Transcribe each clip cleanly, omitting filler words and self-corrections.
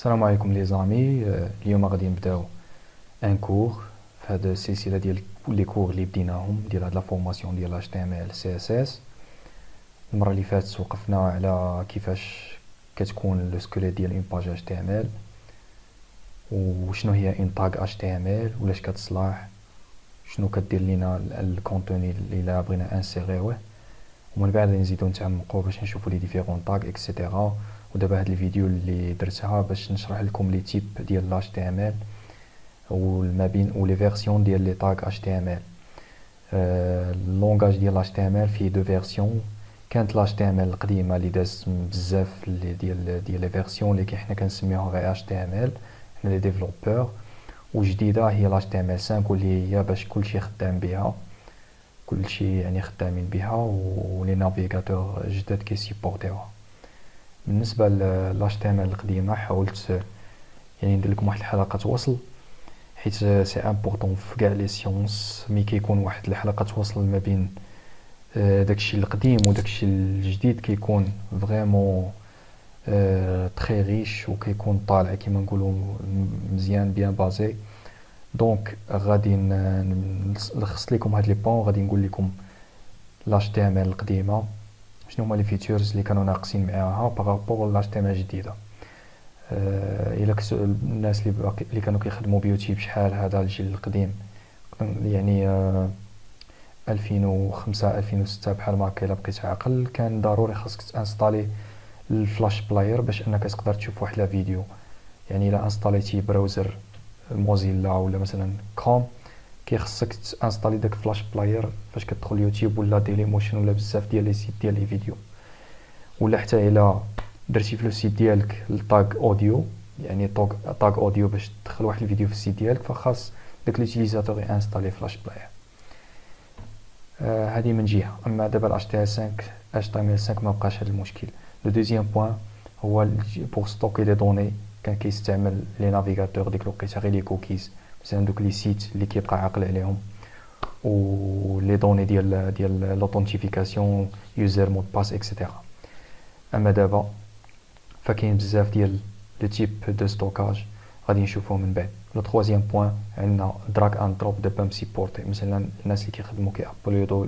السلام عليكم لي زامي. اليوم غادي نبداو ان كور في هذه السلسله ديال لي كور اللي بديناهم ديال هاد لا فورماسيون ديال HTML CSS. المره اللي فاتت وقفنا على كيفاش كتكون لو سكيليت ديال اون باج HTML وشنو هي اون تاغ HTML ولاش كتصلح، شنو كدير لينا الكونتوني اللي بغينا انسيريوه، ومن بعد نزيدو نتعمقوا باش نشوفوا لي ديفيرون تاغ اكسيتيرا. ودابا هاد الفيديو اللي درتها باش نشرح لكم لي تيب ديال HTML وما بين ولي فيرسيون ديال لي تاغ HTML. اللونغاج ديال HTML فيه دو فيرسيون. كانت HTML القديمه اللي داز بزاف اللي ديال لي فيرسيون اللي حنا كنسميوها غير HTML حنا لي ديفلوبور، وجديده هي HTML5 واللي هي باش كلشي خدام بها، كلشي يعني خدامين بها ولي نافيغاتور جداد كيسيبورتيوها. بالنسبه ل HTML القديمه حاولت يعني ندير لكم واحد الحلقه وصل، حيت سي امبورطون في كاع لي سيونس مي كيكون واحد الحلقه وصل ما بين داكشي القديم وداكشي الجديد كيكون فريمون تري ريش وكيكون طالع كيما نقولوا مزيان بيان بازي. دونك غادي نلخص لكم هاد لي بون، غادي نقول لكم HTML القديمه شنو هما لي فيتشرز اللي كانوا ناقصين معاها بارابور ل HTML الجديده. الا الناس اللي كانوا كيخدموا بيوتيوب شحال هذا الجيل القديم يعني 2005 2006 بحال ما هكا، الا بقيت عاقل كان ضروري خاصك تانستالي الفلاش بلاير باش انك تقدر تشوف واحد لا فيديو. يعني الا انستاليتي براوزر موزيلا ولا مثلا كروم كيخصك تانستالي داك فلاش بلاير فاش كتدخل يوتيوب ولا ديلي موشن ولا بزاف ديال لي سيت ديال لي فيديو، ولا حتى الا درتي في لو سيت ديالك التاغ اوديو، يعني تاغ اوديو باش تدخل واحد الفيديو في السيت ديالك فخاص داك لوتيليزاتور انستالي فلاش بلاير. هذه من جهه. اما دابا HTML5 ما بقاش هذا المشكل. لو دوزيام بوين هو بور ستوكي لي دوني كان كيستعمل لي نافيغاتور ديك الوقيته غير لي كوكيز، مثلا دوك لي سيت اللي كيبقى عاقل عليهم، و لي دوني ديال لوثنتيفيكاسيون يوزر مود باس اكسيتيرا. اما دابا فكاين بزاف ديال لو تيب دو ستوكاج غادي نشوفوه من بعد. لو تروازيام بوين عندنا دراك اند دروب دابا مسيبورتي، مثلا الناس اللي كيخدموا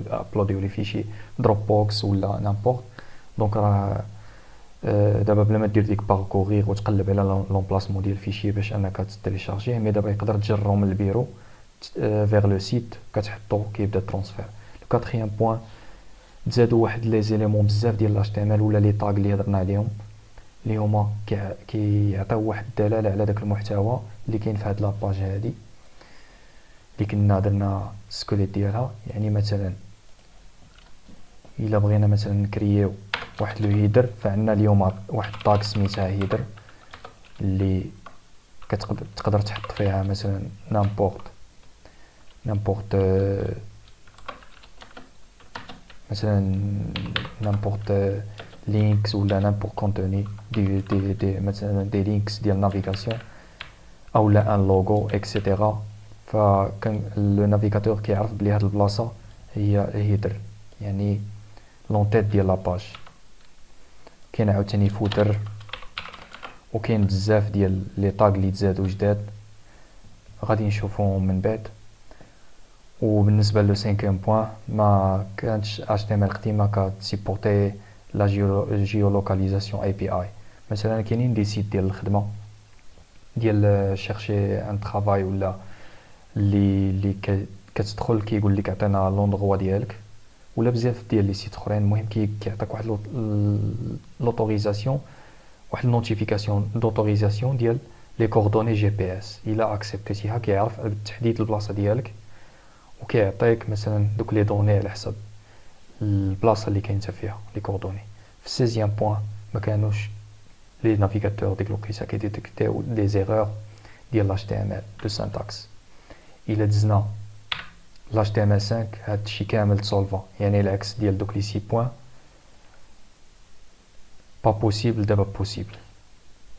ابلوديو لي فيشي دروب بوكس ولا نامبورت. دونك راه دابا بلا ما دير ديك باركورير وتقلب على لومبلاسمون ديال الفيشي باش انك تيليشارجيه، مي دابا يقدر تجرو من البيرو فيغ لو سيت كتحطو كيبدا ترونسفير. لو كاتريام بوين تزادوا واحد لي زيليمون بزاف ديال HTML ولا لي تاغ اللي هضرنا عليهم اللي هما كيعطيو واحد الدلاله على داك المحتوى اللي كاين في هاد لاباج هادي اللي كنا درنا سكوليت ديالها. يعني مثلا الا بغينا مثلا نكرييو واحد لو هيدر، فعندنا اليوم واحد التاغ سميتها هيدر اللي تقدر تحط فيها مثلا نامبورت مثلا نامبورت لينكس ولا نامبورت كونتوني دي مثلا دي لينكس ديال نافيغاسيون او لا ان لوغو اكسيتيرا. فكان لو نافيغاتور كيعرف بلي هاد البلاصه هي هيدر، يعني لونتيت ديال لاباج. كاين عاوتاني فوتر، وكاين بزاف ديال لي طاغ اللي تزادوا جداد غادي نشوفوهم من بعد. وبالنسبه لو 5 بوين ما كانتش HTML قديمه كتسيبورتي لا جيولوكاليزاسيون API. مثلا كاينين دي سيت ديال الخدمه ديال شيرشي ان طرافاي ولا اللي كتدخل كيقول لك عطينا لوندغوا ديالك، ولا بزاف ديال لي سيت اخرين. المهم كيعطيك واحد لوتوريزاسيون، واحد النوتيفيكاسيون دوتوريزاسيون ديال لي كوردوني GPS. الا اكسبتيتيها كيعرف بالتحديد البلاصه ديالك وكيعطيك مثلا دوك لي دوني على حسب البلاصه اللي كاين فيها لي كوردوني. في 16 بوين ما كانوش لي نافيغاتور ديك الوقيته كيديتيكتيو دي زيرور ديال HTML دو سانتاكس. الا دزنا HTML5 هاد الشيء كامل تسولفا، يعني العكس ديال دوك لي 6 بوين با بوسيبل دابا بوسيبل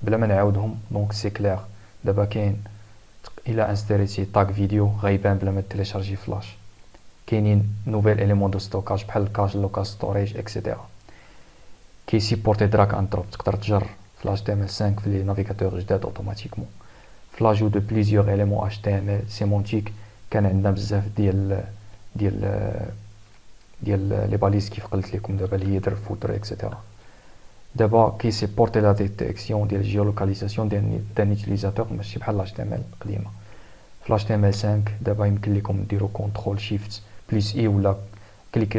بلا ما نعاودهم. دونك سي كلير دابا كاين الا انستريتي تاغ فيديو غيبان بلا ما تيليشارجي فلاش. كاينين نوفيل اليمون دو ستوكاج بحال الكاج لوكال ستوريج اكسيتيرا. كيسيبورتي دراك اند دروب، تقدر تجر في HTML5 في لي نافيغاتور جداد اوتوماتيكمون. في لاجو دو بليزيور اليمون HTML سيمونتيك كان عندنا بزاف ديال لي باليز كيف قلت لكم دابا الهيدر فوتر اكسيتيرا. دابا كي سيبورتي لا ديتيكسيون ديال الجيولوكاليزاسيون ديال يوتيليزاتور ماشي بحال HTML القديمه. في HTML5 دابا يمكن لكم ديروا كونترول شيفت بلس اي ولا كليك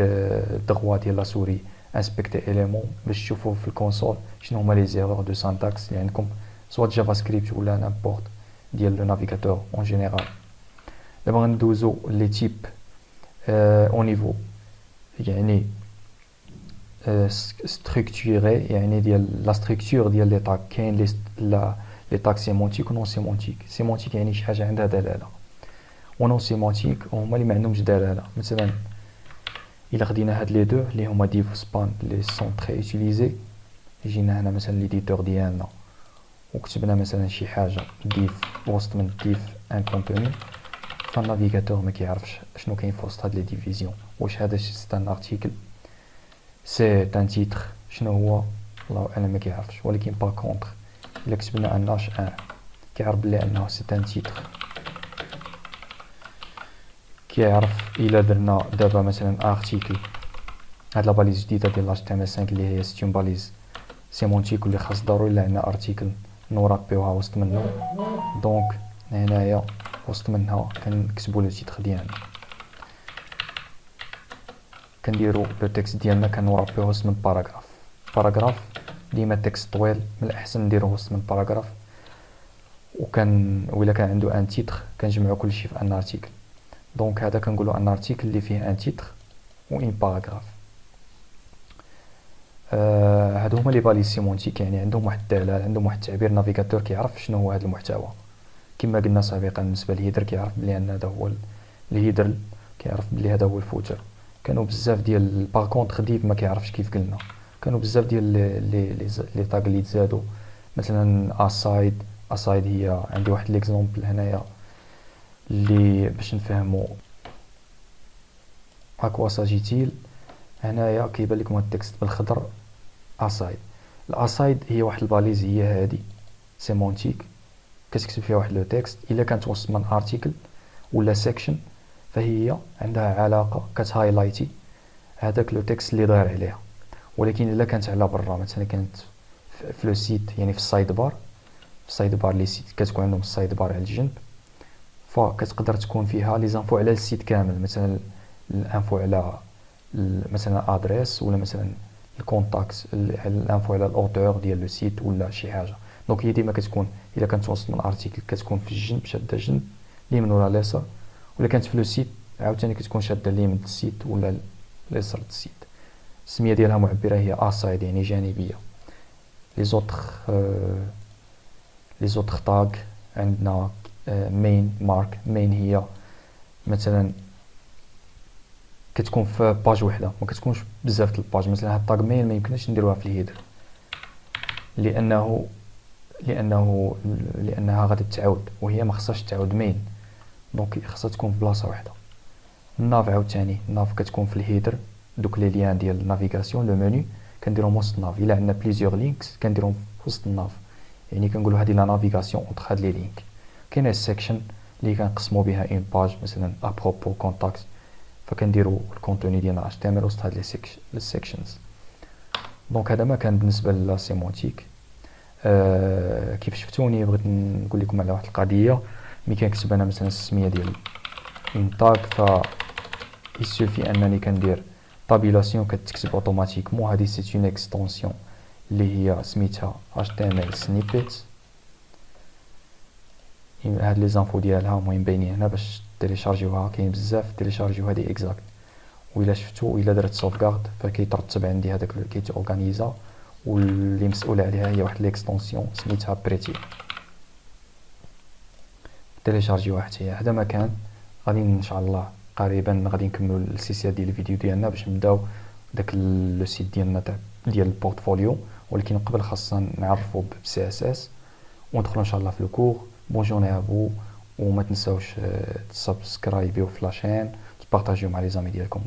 دغوا ديال لا سوري انسبكتي اليمون باش تشوفوا في الكونسول شنو هما لي زيرور دو سانتاكس اللي عندكم سواء جافا سكريبت ولا نامبورت ديال لو نافيغاتور اون جينيرال. دابا غندوزو لي تيب او نيفو يعني ستركتوري يعني ديال لا ستركتور ديال لي تاك. كاين لي تاك سيمونتيك و نون سيمونتيك. سيمونتيك يعني شي حاجه عندها دلاله و نون سيمونتيك هما اللي ما عندهمش دلاله. مثلا الا خدينا هاد لي دو اللي هما ديف و سبان اللي سون تري يوتيليزي يجينا هنا مثلا ليديتور ديالنا وكتبنا مثلا شي حاجه ديف وسط من ديف ان كونتوني فالنافيغاتور ما كيعرفش شنو كاين في وسط هاد لي ديفيزيون. واش هذا سي ان ارتيكل سي ان تيتر شنو هو الله اعلم ما كيعرفش. ولكن با كونتر الا كتبنا ان اش ان كيعرف بلي انه سي ان تيتر. كيعرف الا درنا دابا مثلا ارتيكل هاد لا باليز جديده ديال HTML5 اللي هي ستون باليز سيمونتيك واللي خاص ضروري لا عندنا ارتيكل نورابيوها وسط منه. دونك هنايا وسط منها كنكتبوا لو تيتر ديالنا كنديروا لو تكست ديالنا كنورابيوه وسط من باراغراف. ديما التكست طويل من الاحسن نديروه وسط من باراغراف ولا كان عنده ان تيتر كنجمعوا كلشي في ان ارتيكل. دونك هذا كنقولوا ان ارتيكل اللي فيه ان تيتر و ان باراغراف. هادو هما لي باليز سيمونتيك يعني عندهم واحد الدلاله عندهم واحد التعبير. نافيغاتور كيعرف شنو هو هذا المحتوى. كما قلنا سابقا بالنسبه للهيدر كيعرف بلي ان هذا هو الهيدر كيعرف بلي هذا هو الفوتر. كانوا بزاف ديال باغ كونطخ ديف ما كيعرفش كيف قلنا. كانوا بزاف ديال لي تاغ اللي تزادوا مثلا اسايد هي عندي واحد ليكزامبل هنايا اللي باش نفهموا اكوا ساجيتيل. هنايا كيبان لكم التكست بالخضر اسايد. الاسايد هي واحد الباليز هي هادي سيمونتيك كتكتب فيها واحد لو تكست. الا كانت وسط من ارتيكل ولا سيكشن فهي عندها علاقه كتهايلايتي هذاك لو تكست اللي داير عليها. ولكن الا كانت على برا مثلا كانت في لو سيت يعني في السايد بار لي سيت كتكون عندهم السايد بار على الجنب فكتقدر تكون فيها لي زانفو على السيت كامل. مثلا الانفو على مثلا ادريس ولا مثلا الكونتاكت الانفو على الاوتور ديال لو سيت ولا شي حاجه. دونك هي ديما كتكون الا كانت وسط من ارتيكل كتكون في الجنب شاده جنب اليمين ولا اليسار. ولا كانت في لو سيت عاوتاني كتكون شاده اليمين السيت ولا اليسار السيت. السميه ديالها معبره هي اسايد يعني جانبيه. لي زوتر تاغ عندنا مين مارك. مين هي مثلا كتكون في باج وحده ما كتكونش بزاف د الباج. مثلا هاد التاغ مين ما يمكنش نديروها في الهيدر لانها غادي تعاود وهي ما خصهاش تعاود مين. دونك خصها تكون في بلاصه وحده. الناف عاوتاني الناف كتكون في الهيدر. دوك لي ليان ديال النافيغاسيون لو منيو كنديرهم وسط الناف. الا عندنا بليزيور لينكس كنديرهم في وسط الناف يعني كنقولوا هذه لا نافيغاسيون اونتر هاد لي لينك. كاينه السيكشن اللي كنقسموا بها اون باج مثلا ابروبو كونتاكت فكنديروا الكونتوني ديالنا HTML وسط هاد لي سيكشنز. دونك هذا ما كان بالنسبه لا سيمونتيك. كيف شفتوني بغيت نقول لكم على واحد القضيه. ملي كنكتب انا مثلا السميه ديال اون تاغ ف يسوفي انني كندير طابيلاسيون كتكتب اوتوماتيكمون. هذه سي اون اكستونسيون اللي هي سميتها HTML سنيبيت. هاد لي زانفو ديالها المهم باينين هنا باش تيليشارجيوها. كاين بزاف تيليشارجيو هذه اكزاكت. وإلا شفتو إلا درت سوفغارد فكيترتب عندي هذاك كيتورغانيزا واللي مسؤول عليها هي واحد ليكستونسيون سميتها بريتي. تيليشارجيوها حتى هي. هذا ما كان غادي ان شاء الله قريبا غادي نكملوا السلسله ديال الفيديو ديالنا باش نبداو داك لو سيت ديالنا تاع ديال البورتفوليو. ولكن قبل خاصنا نعرفوا بسي اس اس وندخلوا ان شاء الله في الكور. بون جورني افو وما تنساوش تسبسكرايبيو في لاشين تبارطاجيو مع لي زامي ديالكم.